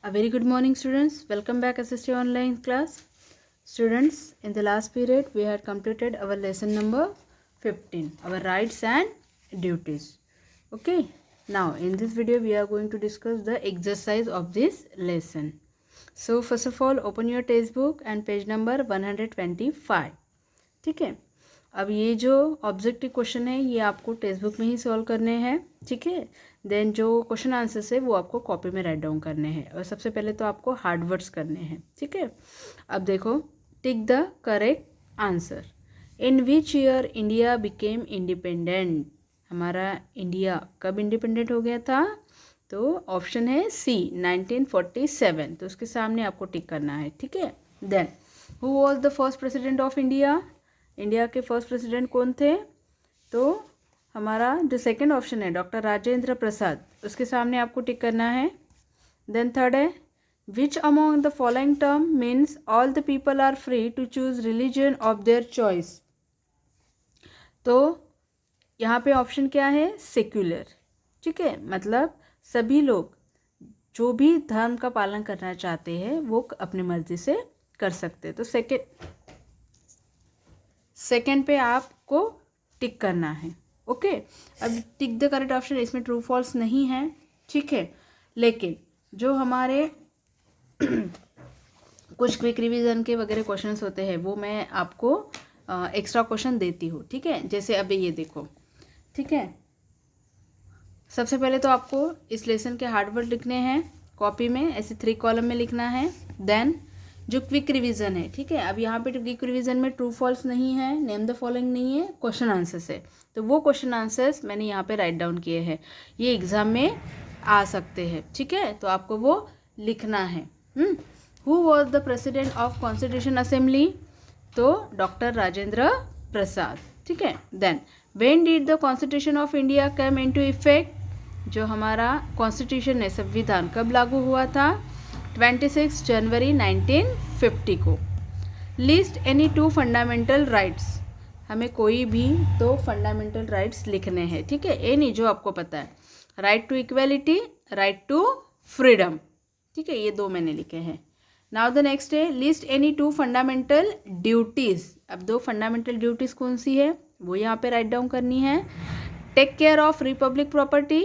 A very good morning, students. Welcome back SST online class. Students, in the last period we had completed our lesson number 15, our rights and duties. Okay, now in this video we are going to discuss the exercise of this lesson. So first of all, open your textbook and page number 125. ठीक है, अब ये जो objective question है ये आपको text book में ही solve करने हैं. ठीक है, देन जो क्वेश्चन आंसर्स है वो आपको कॉपी में राइट डाउन करने हैं और सबसे पहले तो आपको हार्ड वर्ड्स करने हैं. ठीक है, अब देखो, tick the correct answer. In which year India became independent. हमारा इंडिया कब इंडिपेंडेंट हो गया था? तो ऑप्शन है सी 1947. तो उसके सामने आपको टिक करना है. ठीक है, then who was the first president of India. India के फर्स्ट प्रेसिडेंट कौन थे? तो हमारा जो सेकंड ऑप्शन है डॉक्टर राजेंद्र प्रसाद, उसके सामने आपको टिक करना है. देन थर्ड है which among the following term means all the people are free to choose religion of their choice. तो यहाँ पे ऑप्शन क्या है? सेक्युलर. ठीक है, मतलब सभी लोग जो भी धर्म का पालन करना चाहते हैं वो अपनी मर्जी से कर सकते हैं. तो सेकेंड पे आपको टिक करना है. ओके, अब टिक द करेक्ट ऑप्शन, इसमें ट्रू फॉल्स नहीं है. ठीक है, लेकिन जो हमारे कुछ क्विक रिवीजन के वगैरह क्वेश्चंस होते हैं वो मैं आपको एक्स्ट्रा क्वेश्चन देती हूँ. ठीक है, जैसे अभी ये देखो. ठीक है, सबसे पहले तो आपको इस लेसन के हार्ड वर्ड लिखने हैं कॉपी में, ऐसे 3 कॉलम में लिखना है. देन जो क्विक रिवीजन है, ठीक है, अब यहाँ पे क्विक रिवीजन में ट्रू फॉल्स नहीं है, नेम द फॉलोइंग नहीं है, क्वेश्चन आंसर्स है. तो वो क्वेश्चन आंसर्स मैंने यहाँ पे राइट डाउन किए हैं, ये एग्जाम में आ सकते हैं. ठीक है, तो आपको वो लिखना है. Who was the president of constitution assembly. तो डॉक्टर राजेंद्र प्रसाद. ठीक है, then when did the constitution of India come into effect. जो हमारा कॉन्स्टिट्यूशन है, संविधान, कब लागू हुआ था? 26 जनवरी 1950 को. List any 2 fundamental rights. हमें कोई भी 2 फंडामेंटल राइट्स लिखने हैं. ठीक है, एनी जो आपको पता है. Right to equality, right to freedom. ठीक है, ये 2 मैंने लिखे हैं. नाउ द नेक्स्ट है लिस्ट एनी 2 फंडामेंटल ड्यूटीज़. अब 2 फंडामेंटल ड्यूटीज़ कौन सी है वो यहाँ पे राइट डाउन करनी है. Take care of republic property,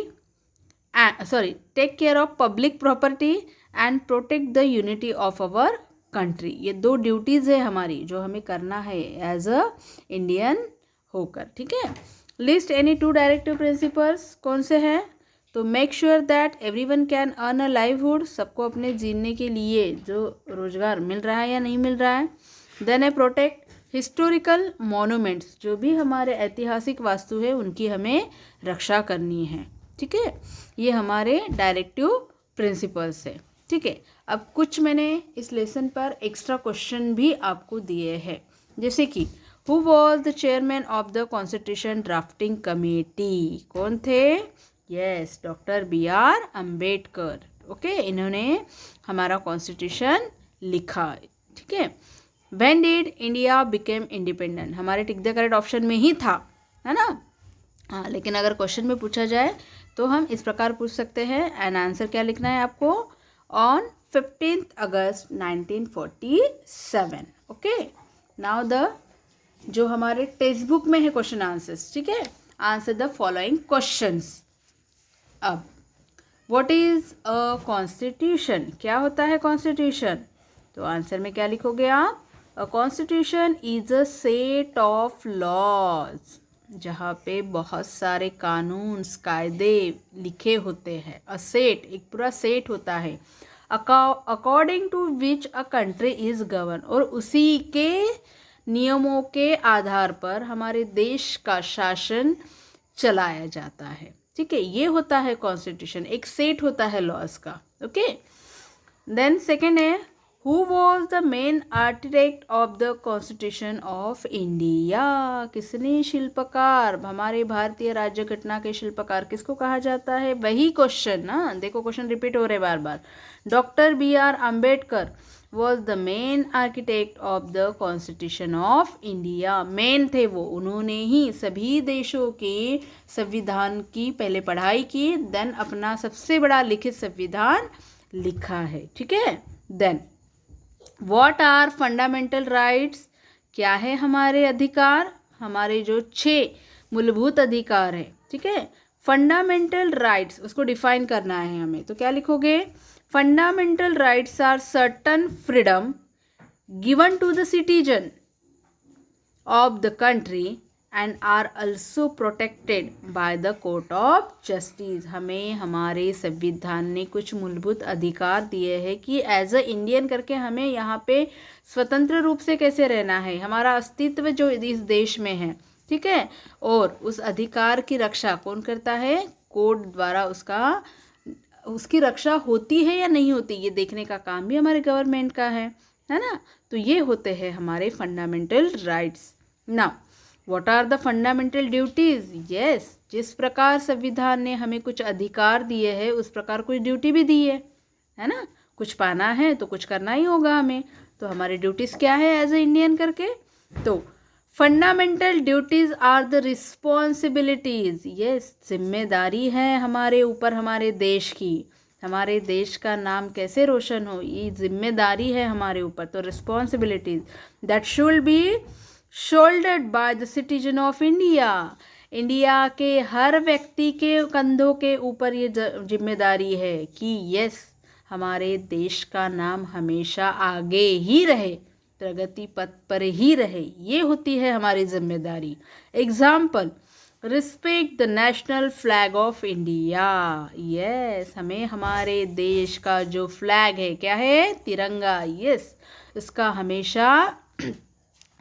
take care of public property and protect the unity of our country. ये 2 ड्यूटीज़ है हमारी जो हमें करना है एज अ इंडियन होकर. ठीक है, लिस्ट एनी 2 डायरेक्टिव प्रिंसिपल्स. कौन से हैं? तो make sure that everyone can earn a livelihood. सबको अपने जीने के लिए जो रोजगार मिल रहा है या नहीं मिल रहा है. देन है प्रोटेक्ट हिस्टोरिकल मॉन्यूमेंट्स. जो भी हमारे ऐतिहासिक वास्तु है उनकी हमें रक्षा करनी है. ठीक है, ये हमारे डायरेक्टिव प्रिंसिपल्स है. ठीक है, अब कुछ मैंने इस लेसन पर एक्स्ट्रा क्वेश्चन भी आपको दिए हैं, जैसे कि who was the chairman of the constitution drafting committee. कौन थे? Yes, doctor BR Ambedkar. Okay, इन्होंने हमारा कॉन्स्टिट्यूशन लिखा. ठीक है, when did India became independent. हमारे टिक द करेक्ट ऑप्शन में ही था, है ना. हाँ, लेकिन अगर क्वेश्चन में पूछा जाए तो हम इस प्रकार पूछ सकते हैं. एंड आंसर क्या लिखना है आपको? On 15 August 1947. Okay, now the जो हमारे टेक्स्ट बुक में है क्वेश्चन आंसर्स. ठीक है, आंसर द फॉलोइंग क्वेश्चंस. अब व्हाट इज अ कॉन्स्टिट्यूशन. क्या होता है कॉन्स्टिट्यूशन? तो आंसर में क्या लिखोगे आप? A constitution is a set of laws. जहाँ पे बहुत सारे कानून कायदे लिखे होते हैं. अ सेट, एक पूरा सेट होता है. According to which a country is govern. और उसी के नियमों के आधार पर हमारे देश का शासन चलाया जाता है. ठीक है, ये होता है कॉन्स्टिट्यूशन, एक सेट होता है लॉज का. ओके, देन सेकेंड है who was the main architect of the constitution of India. किसने शिल्पकार, हमारे भारतीय राज्य घटना के शिल्पकार किसको कहा जाता है? वही क्वेश्चन ना, देखो क्वेश्चन रिपीट हो रहे बार बार. Doctor BR Ambedkar was the main architect of the constitution of India. Main थे वो, उन्होंने ही सभी देशों के संविधान की पहले पढ़ाई की, देन अपना सबसे बड़ा लिखित संविधान लिखा है, ठीक है। Then what are fundamental rights, क्या है हमारे अधिकार, हमारे जो 6 मूलभूत अधिकार है, ठीक है। फंडामेंटल राइट्स उसको डिफाइन करना है हमें, तो क्या लिखोगे, fundamental rights are certain freedom given to the citizen of the country and are also protected by the court of justice। हमें हमारे संविधान ने कुछ मूलभूत अधिकार दिए हैं कि एज अ इंडियन करके हमें यहाँ पे स्वतंत्र रूप से कैसे रहना है, हमारा अस्तित्व जो इस देश में है, ठीक है। और उस अधिकार की रक्षा कौन करता है, कोर्ट द्वारा उसकी रक्षा होती है या नहीं होती, ये देखने का काम भी हमारे गवर्नमेंट का है ना। तो ये होते हैं हमारे fundamental rights. Now what are the fundamental duties, yes, जिस प्रकार संविधान ने हमें कुछ अधिकार दिए हैं उस प्रकार कुछ ड्यूटी भी दी है ना। कुछ पाना है तो कुछ करना ही होगा हमें, तो हमारी ड्यूटीज क्या है एज ए इंडियन करके, तो fundamental duties are the responsibilities, yes, जिम्मेदारी है हमारे ऊपर हमारे देश की, हमारे देश का नाम कैसे रोशन हो, ये जिम्मेदारी है हमारे ऊपर। तो responsibilities that should be shouldered by the citizen of India, India के हर व्यक्ति के कंधों के ऊपर ये जिम्मेदारी है कि यस, हमारे देश का नाम हमेशा आगे ही रहे, प्रगति पथ पर ही रहे, ये होती है हमारी जिम्मेदारी। Example, respect the national flag of India, yes, हमें हमारे देश का जो फ्लैग है, क्या है, तिरंगा, यस, इसका हमेशा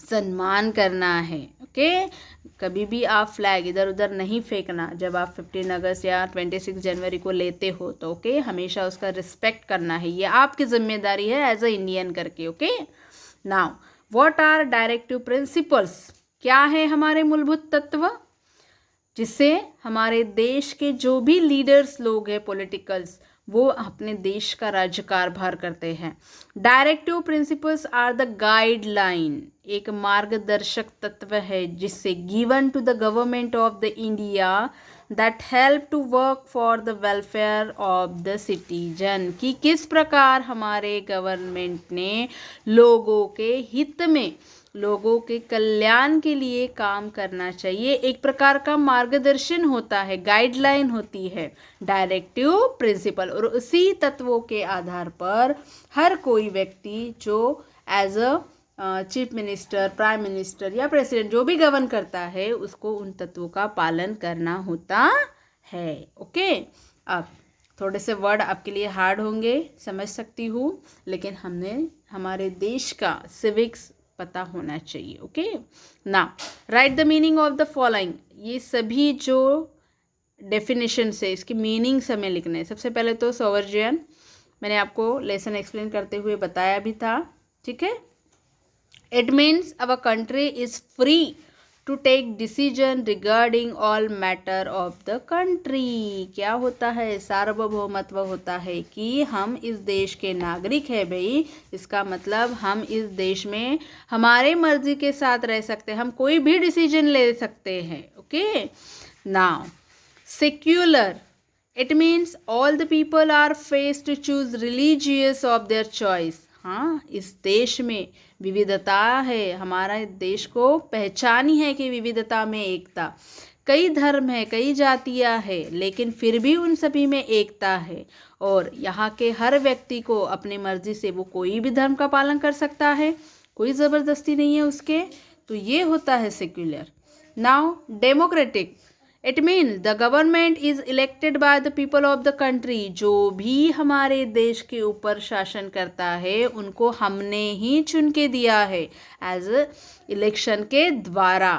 सम्मान करना है, ओके। कभी भी आप फ्लैग इधर उधर नहीं फेंकना, जब आप 15 अगस्त या 26 जनवरी को लेते हो तो ओके, हमेशा उसका रिस्पेक्ट करना है, ये आपकी जिम्मेदारी है एज अ इंडियन करके, okay. Now what are directive principles, क्या है हमारे मूलभूत तत्व जिससे हमारे देश के जो भी लीडर्स लोग हैं पॉलिटिकल्स, वो अपने देश का राज्यकारभार करते हैं। Directive principles are the guideline, एक मार्गदर्शक तत्व है जिससे given to the government of the India that help to work for the welfare of the citizen, कि किस प्रकार हमारे गवर्नमेंट ने लोगों के हित में, लोगों के कल्याण के लिए काम करना चाहिए, एक प्रकार का मार्गदर्शन होता है, गाइडलाइन होती है, डायरेक्टिव प्रिंसिपल। और उसी तत्वों के आधार पर हर कोई व्यक्ति जो as a chief minister, prime minister या प्रेसिडेंट जो भी गवर्न करता है, उसको उन तत्वों का पालन करना होता है, ओके। अब थोड़े से वर्ड आपके लिए हार्ड होंगे, समझ सकती हूँ, लेकिन हमने हमारे देश का सिविक्स पता होना चाहिए, ओके। ना right the meaning of the following, ये सभी जो डेफिनेशन है इसकी मीनिंग्स हमें लिखने हैं। सबसे पहले तो सोवरेन, मैंने आपको लेसन एक्सप्लेन करते हुए बताया भी था, ठीक है। It means our country is free to take decision regarding all matter of the country, क्या होता है, सार्वभौमत्व होता है कि हम इस देश के नागरिक हैं भाई, इसका मतलब हम इस देश में हमारे मर्जी के साथ रह सकते हैं, हम कोई भी डिसीजन ले सकते हैं, okay. Now secular, it means all the people are free to choose religious of their choice, हाँ, इस देश में विविधता है, हमारा देश को पहचान ही है कि विविधता में एकता, कई धर्म है, कई जातियां है, लेकिन फिर भी उन सभी में एकता है, और यहाँ के हर व्यक्ति को अपनी मर्जी से वो कोई भी धर्म का पालन कर सकता है, कोई ज़बरदस्ती नहीं है उसके, तो ये होता है secular. Now democratic, it mean the government is elected by the people of the country, जो भी हमारे देश के ऊपर शासन करता है उनको हमने ही चुन के दिया है एज इलेक्शन के द्वारा,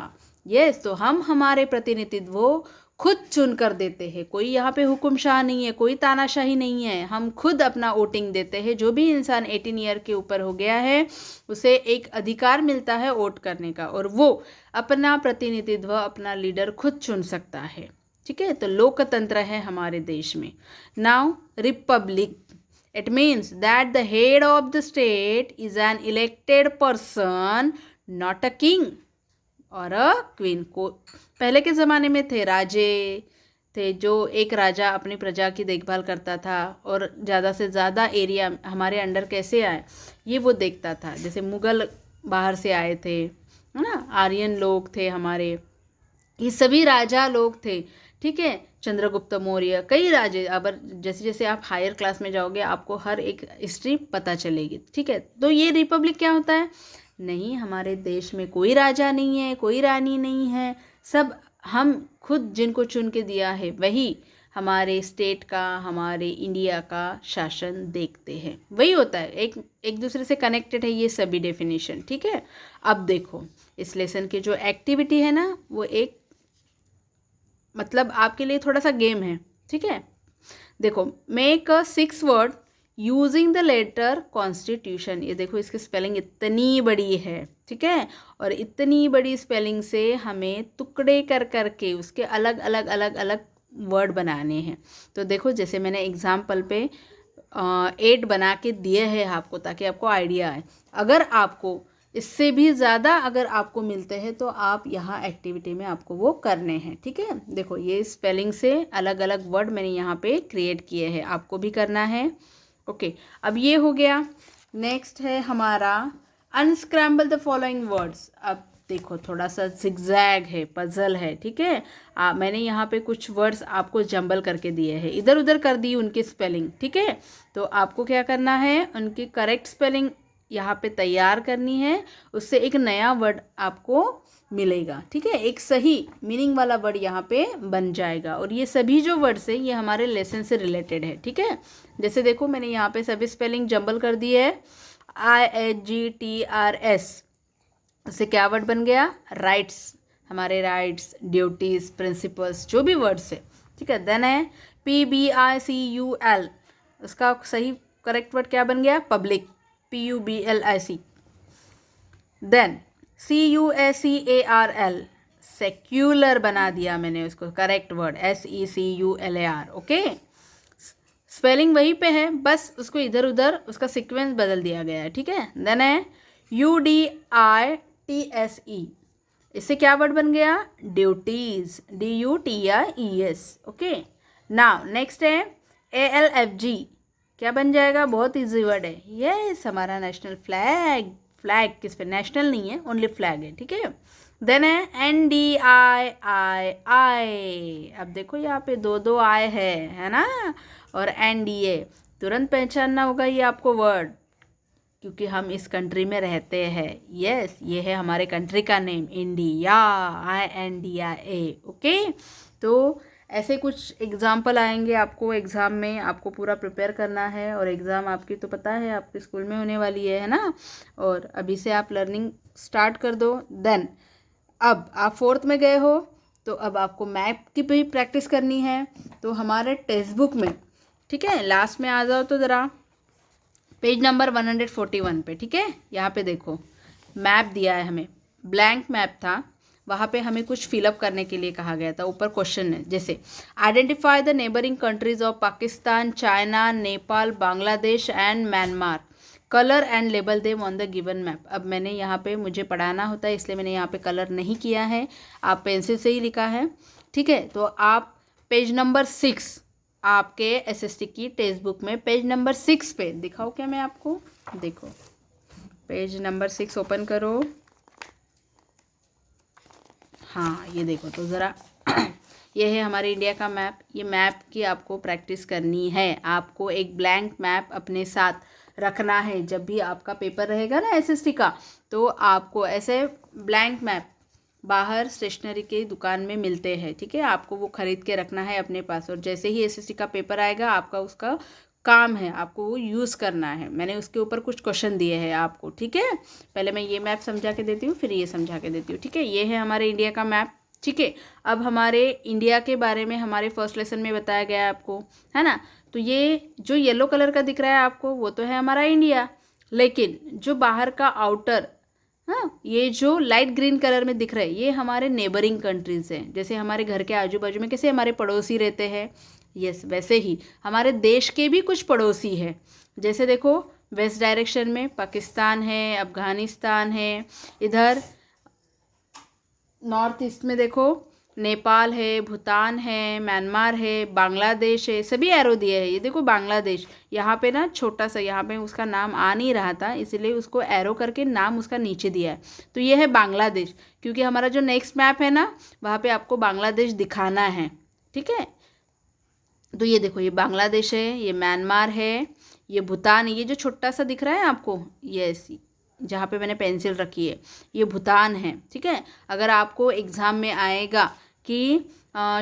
यस, तो हम हमारे प्रतिनिधित्व खुद चुन कर देते हैं, कोई यहाँ पे हुक्मशाह नहीं है, कोई तानाशाही नहीं है, हम खुद अपना वोटिंग देते हैं। जो भी इंसान 18 ईयर के ऊपर हो गया है उसे एक अधिकार मिलता है वोट करने का, और वो अपना प्रतिनिधित्व, अपना लीडर खुद चुन सकता है, ठीक है। तो लोकतंत्र है हमारे देश में। Now Republic, it means that the head of the state is an elected person, not a king और अ क्वीन। को पहले के ज़माने में थे राजे, थे, जो एक राजा अपनी प्रजा की देखभाल करता था और ज़्यादा से ज़्यादा एरिया हमारे अंडर कैसे आए ये वो देखता था। जैसे मुग़ल बाहर से आए थे, है ना, आर्यन लोग थे हमारे, ये सभी राजा लोग थे, ठीक है। चंद्रगुप्त मौर्य, कई राजे। अब जैसे जैसे आप हायर क्लास में जाओगे आपको हर एक हिस्ट्री पता चलेगी, ठीक है। तो ये रिपब्लिक क्या होता है? नहीं, हमारे देश में कोई राजा नहीं है, कोई रानी नहीं है, सब हम खुद जिनको चुन के दिया है वही हमारे स्टेट का, हमारे इंडिया का शासन देखते हैं, वही होता है। एक एक दूसरे से कनेक्टेड है ये सभी डेफिनेशन, ठीक है। अब देखो इस लेसन की जो एक्टिविटी है ना, वो एक मतलब आपके लिए थोड़ा सा गेम है, ठीक है। देखो, make a 6 word using the letter constitution. ये देखो इसकी स्पेलिंग इतनी बड़ी है, ठीक है, और इतनी बड़ी स्पेलिंग से हमें टुकड़े कर करके उसके अलग अलग अलग अलग वर्ड बनाने हैं। तो देखो जैसे मैंने एग्जाम्पल पे 8 बना के दिए हैं आपको, ताकि आपको आइडिया आए। अगर आपको इससे भी ज़्यादा अगर आपको मिलते हैं तो आप यहाँ एक्टिविटी में आपको वो करने हैं, ठीक है। देखो ये स्पेलिंग से अलग अलग वर्ड मैंने यहाँ पे क्रिएट किए हैं, आपको भी करना है। ओके, अब ये हो गया। नेक्स्ट है हमारा अनस्क्रैम्बल द फॉलोइंग वर्ड्स। अब देखो थोड़ा सा जिगजैग है, पजल है, ठीक है। मैंने यहाँ पे कुछ वर्ड्स आपको जंबल करके दिए हैं, इधर उधर कर दी उनकी स्पेलिंग, ठीक है। तो आपको क्या करना है, उनकी करेक्ट स्पेलिंग यहाँ पे तैयार करनी है, उससे एक नया वर्ड आपको मिलेगा, ठीक है। एक सही मीनिंग वाला वर्ड यहाँ पे बन जाएगा। और ये सभी जो वर्ड्स है ये हमारे लेसन से रिलेटेड है, ठीक है। जैसे देखो मैंने यहाँ पे सभी स्पेलिंग जंबल कर दी है। IHGTRS, उससे क्या वर्ड बन गया? राइट्स, हमारे राइट्स, ड्यूटीज, प्रिंसिपल्स, जो भी वर्ड्स है, ठीक है। देन है PBICUL, उसका सही करेक्ट वर्ड क्या बन गया? Public, PUBLIC। Then CUSEARL, secular बना दिया मैंने उसको, correct word SECULAR, okay. Spelling वही पे है, बस उसको इधर उधर उसका सीक्वेंस बदल दिया गया है, ठीक है। देन है UDITSE, इससे क्या वर्ड बन गया? Duties, DUTIES, okay. Now next है ALFG, क्या बन जाएगा? बहुत इजी वर्ड है, यस, हमारा नेशनल फ्लैग। फ्लैग किस पे? नेशनल नहीं है, ओनली फ्लैग है, ठीक है। देन है NDIII, अब देखो यहाँ पे दो दो आए है ना, और NDA, तुरंत पहचानना होगा ये आपको वर्ड, क्योंकि हम इस कंट्री में रहते हैं। यस, ये है हमारे कंट्री का नेम, इंडिया, INDIA, ओके। तो ऐसे कुछ एग्जाम्पल आएंगे आपको एग्ज़ाम में, आपको पूरा प्रिपेयर करना है। और एग्ज़ाम आपकी तो पता है आपके स्कूल में होने वाली है ना, और अभी से आप लर्निंग स्टार्ट कर दो। देन अब आप 4th में गए हो तो अब आपको मैप की भी प्रैक्टिस करनी है। तो हमारे टेक्स्ट बुक में, ठीक है, लास्ट में आ जाओ तो ज़रा पेज नंबर 141 पे, ठीक है। यहाँ पे देखो मैप दिया है हमें, ब्लैंक मैप था, वहाँ पे हमें कुछ फिलअप करने के लिए कहा गया था। ऊपर क्वेश्चन है, जैसे identify the neighbouring countries of Pakistan, China, Nepal, Bangladesh and Myanmar, colour and label them on the given map. अब मैंने यहाँ पे, मुझे पढ़ाना होता है इसलिए मैंने यहाँ पे कलर नहीं किया है, आप पेंसिल से ही लिखा है, ठीक है। तो आप पेज नंबर 6 आपके SST की टेक्स्ट बुक में पेज नंबर 6 पे दिखाओ क्या मैं आपको, देखो पेज नंबर 6 ओपन करो। हाँ ये देखो तो ज़रा ये है हमारे इंडिया का मैप। ये मैप की आपको प्रैक्टिस करनी है, आपको एक ब्लैंक मैप अपने साथ रखना है। जब भी आपका पेपर रहेगा ना SST का, तो आपको ऐसे ब्लैंक मैप बाहर स्टेशनरी के दुकान में मिलते हैं, ठीक है। आपको वो ख़रीद के रखना है अपने पास, और जैसे ही SST का पेपर आएगा आपका उसका काम है आपको वो यूज़ करना है। मैंने उसके ऊपर कुछ क्वेश्चन दिए हैं आपको, ठीक है। पहले मैं ये मैप समझा के देती हूँ, फिर ये समझा के देती हूँ, ठीक है। ये है हमारे इंडिया का मैप, ठीक है। अब हमारे इंडिया के बारे में हमारे फर्स्ट लेसन में बताया गया है आपको, है ना। तो ये जो येलो कलर का दिख रहा है आपको, वो तो है हमारा इंडिया, लेकिन जो बाहर का आउटर, हाँ, ये जो लाइट ग्रीन कलर में दिख रहा है ये हमारे नेबरिंग कंट्रीज़ हैं। जैसे हमारे घर के आजू बाजू में कैसे हमारे पड़ोसी रहते हैं, यस, वैसे ही हमारे देश के भी कुछ पड़ोसी हैं। जैसे देखो वेस्ट डायरेक्शन में पाकिस्तान है, अफ़गानिस्तान है, इधर नॉर्थ ईस्ट में देखो नेपाल है, भूटान है, म्यांमार है, बांग्लादेश है, सभी एरो दिए हैं। ये देखो बांग्लादेश, यहाँ पे ना छोटा सा, यहाँ पे उसका नाम आ नहीं रहा था, इसलिए उसको एरो करके नाम उसका नीचे दिया है। तो ये है बांग्लादेश, क्योंकि हमारा जो नेक्स्ट मैप है ना, वहाँ पे आपको बांग्लादेश दिखाना है, ठीक है। तो ये देखो, ये बांग्लादेश है, ये म्यांमार है, ये भूटान, ये जो छोटा सा दिख रहा है आपको, ये ऐसी जहाँ पे मैंने पेंसिल रखी है, ये भूटान है, ठीक है। अगर आपको एग्ज़ाम में आएगा कि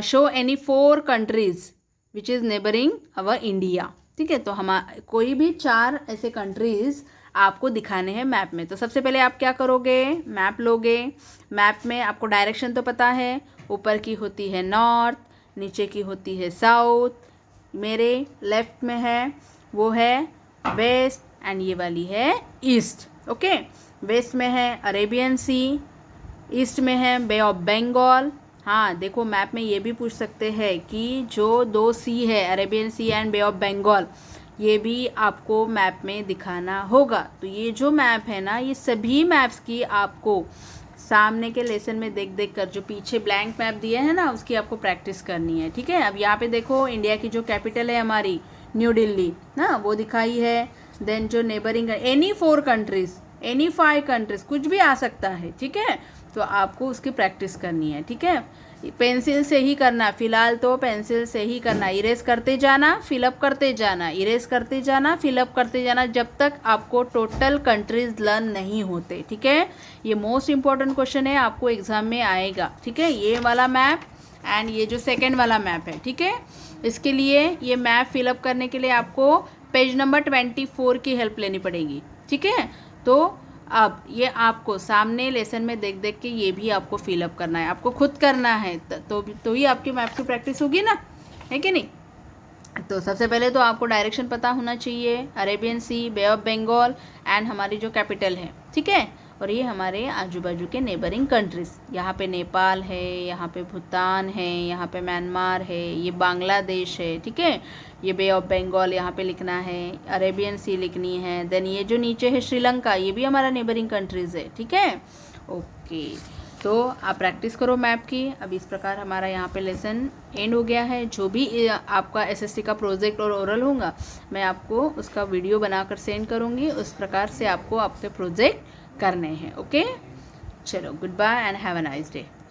show any 4 countries which is neighbouring our India, ठीक है, तो हम कोई भी 4 ऐसे कंट्रीज़ आपको दिखाने हैं मैप में। तो सबसे पहले आप क्या करोगे, मैप लोगे। मैप में आपको डायरेक्शन तो पता है, ऊपर की होती है नॉर्थ, नीचे की होती है साउथ, मेरे लेफ्ट में है वो है वेस्ट, एंड ये वाली है ईस्ट, ओके। वेस्ट में है अरेबियन सी, ईस्ट में है बे ऑफ बंगाल। हाँ देखो, मैप में ये भी पूछ सकते हैं कि जो 2 सी है, Arabian sea and bay of Bengal, ये भी आपको मैप में दिखाना होगा। तो ये जो मैप है ना, ये सभी मैप्स की आपको सामने के लेसन में देख देख कर, जो पीछे ब्लैंक मैप दिए हैं ना, उसकी आपको प्रैक्टिस करनी है, ठीक है। अब यहाँ पे देखो, इंडिया की जो कैपिटल है हमारी न्यू दिल्ली ना, वो दिखाई है। देन जो neighbouring any 4 countries, any 5 countries, कुछ भी आ सकता है, ठीक है। तो आपको उसकी प्रैक्टिस करनी है, ठीक है। पेंसिल से ही करना, फिलहाल तो पेंसिल से ही करना, इरेज करते जाना, फिलअप करते जाना, इरेज करते जाना, फिलअप करते जाना, जब तक आपको टोटल कंट्रीज लर्न नहीं होते, ठीक है। ये मोस्ट इंपॉर्टेंट क्वेश्चन है, आपको एग्जाम में आएगा, ठीक है। ये वाला मैप एंड ये जो सेकेंड वाला मैप है, ठीक है। इसके लिए ये मैप फिलअप करने के लिए आपको पेज नंबर 24 की हेल्प लेनी पड़ेगी, ठीक है। तो अब ये आपको सामने लेसन में देख देख के ये भी आपको फिलअप करना है, आपको खुद करना है, तो ही आपकी मैप की प्रैक्टिस होगी ना, है कि नहीं। तो सबसे पहले तो आपको डायरेक्शन पता होना चाहिए, Arabian sea, bay of Bengal and हमारी जो कैपिटल है, ठीक है। और ये हमारे आजू बाजू के नेबरिंग कंट्रीज़, यहाँ पे नेपाल है, यहाँ पे भूटान है, यहाँ पे म्यांमार है, ये बांग्लादेश है, ठीक है। ये बे ऑफ बंगाल यहाँ पे लिखना है, अरेबियन सी लिखनी है। देन ये जो नीचे है श्रीलंका, ये भी हमारा नेबरिंग कंट्रीज़ है, ठीक है। ओके, तो आप प्रैक्टिस करो मैप की। अब इस प्रकार हमारा यहाँ पे लेसन एंड हो गया है। जो भी आपका एसएसटी का प्रोजेक्ट और ओरल होगा, मैं आपको उसका वीडियो बनाकर सेंड करूँगी, उस प्रकार से आपको आपके प्रोजेक्ट करने हैं, ओके। चलो, good bye and have a nice day.